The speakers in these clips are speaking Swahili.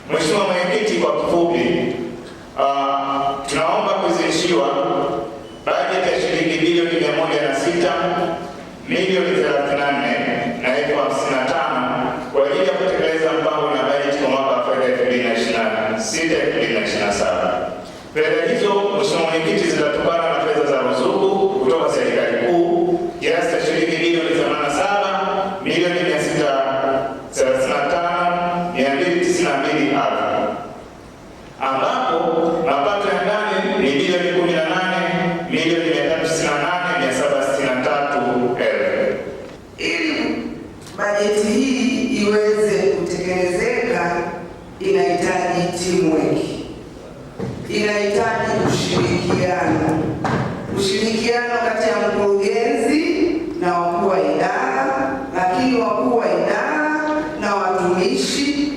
Mheshimiwa Mwenyekiti, kwa kifupi, tunaomba kuidhinishiwa bajeti ya shilingi bilioni 106,034,055 kwa ajili ya kutekeleza mpango na bajeti kwa mwaka wa fedha 2026/2027. Fedha hizo, Mheshimiwa Mwenyekiti, zinatokana na fedha za ruzuku kutoka serikali kuu kiasi cha shilingi bilioni 87,635,292 ambapo mapato ya ndani ni bilioni 18,398,763. Ili bajeti hii iweze kutekelezeka, inahitaji teamwork, inahitaji ushirikiano kati ya mkurugenzi na wakuu wa idara, lakini wakuu wa idara na watumishi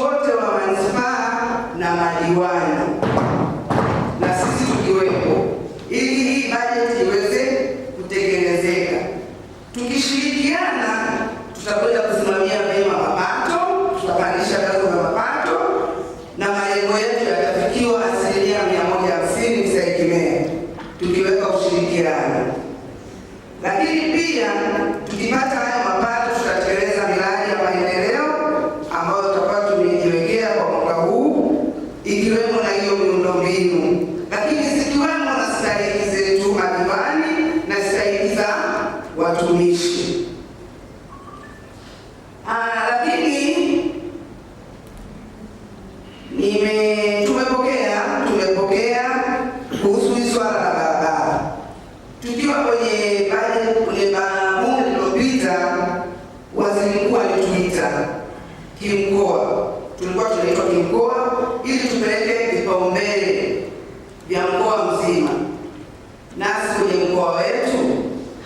wote wa manispaa na madiwani na sisi tukiwepo, ili hii bajeti iweze kutekelezeka. Tukishirikiana tutakwenda kusimamia vyema mapato, tutapandisha ngazi za mapato na malengo yetu yatafikiwa 150% msaikimea, tukiweka ushirikiano. Lakini pia tukipata haya mapato, tutatekeleza miradi ya maendeleo ambayo tutakuwa tumejiwekea kwa mwaka huu, ikiwemo na hiyo miundombinu, lakini zikiwemo na stahiki zetu madiwani na stahiki za watumishi. Lakini tumepokea kuhusu swala la barabara. Tukiwa kwenye bunge lililopita, waziri mkuu alituita kimkoa, tulikuwa tunaitwa kimkoa ili tupeleke vipaumbele vya mkoa mzima. Nasi kwenye mkoa wetu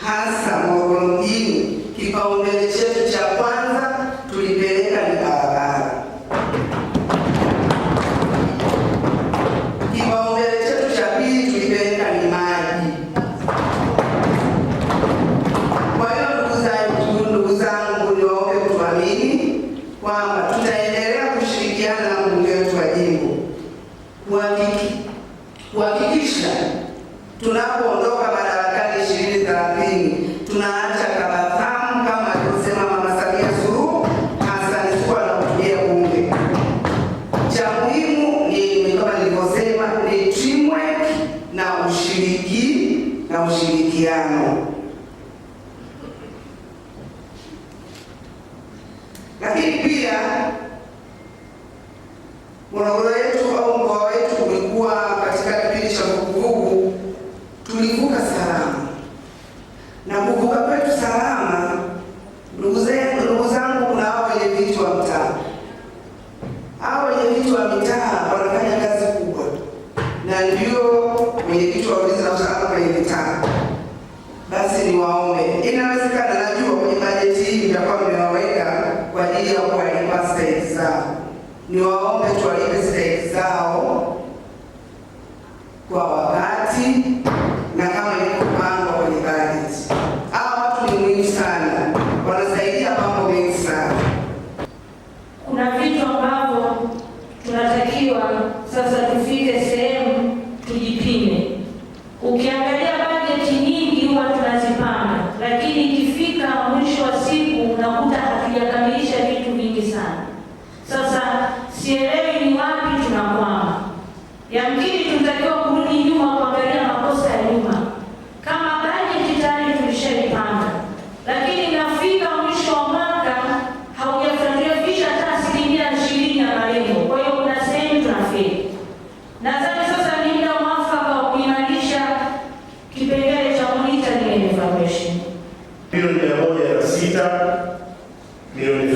hasa Morogoro mjini, kipaumbele chetu cha kwanza tulipeleka ni barabara. Kipaumbele chetu cha pili tulipeleka ni maji. Kwa hiyo ndugu zangu, niwaombe kutuamini kwamba tutaendelea kushirikiana na mbunge wetu wa jimbo kuhakikisha tunapoondoka madarakani 2030 tunaacha tabasamu kama alivyosema Mama Samia Suluhu Hassan kuwa na kutumia bunge. Cha muhimu ni kama nilivyosema, ni teamwork na ushirikiano. Lakini pia Morogoro yetu au mkoa wetu umekuwa katika kipindi cha vuguvugu, tulivuka salama, na kuvuka kwetu salama, ndugu zangu, kuna hao wenye viti wa mtaa. Hao wenye viti wa mitaa wanafanya kazi kubwa, na ndio wenye viti wa ulinzi na usalama kwenye mitaa. Basi niwaombe, inawezekana, najua kwenye bajeti hii mtakuwa mmewaweka kwa ajili ya kuwalipa stahiki zao. Niwaombe tuwalipe stahiki zao kwa wakati na kama ilivyopangwa kwenye bajeti. Hawa watu ni muhimu sana, wanasaidia mambo mengi sana. Kuna vitu ambavyo tunatakiwa sasa tufike sehemu tujipime. Ukiangalia bajeti nyingi huwa tunazipanga, lakini ikifika mwisho wa siku unakuta hatujakamilisha vitu vingi sana. Sasa sielewi ni wapi tunakwama. Yamkini tunatakiwa kurudi nyuma kuangalia makosa ya nyuma. Kama bajeti tayari tulishaipanga, lakini inafika mwisho wa mwaka haujafanikisha hata 20% ya malengo. Kwa hiyo kuna sehemu tunafeli. Nadhani sasa ni muda mwafaka wa kuimarisha kipengele cha monitoring and evaluation. Bilioni 106 milioni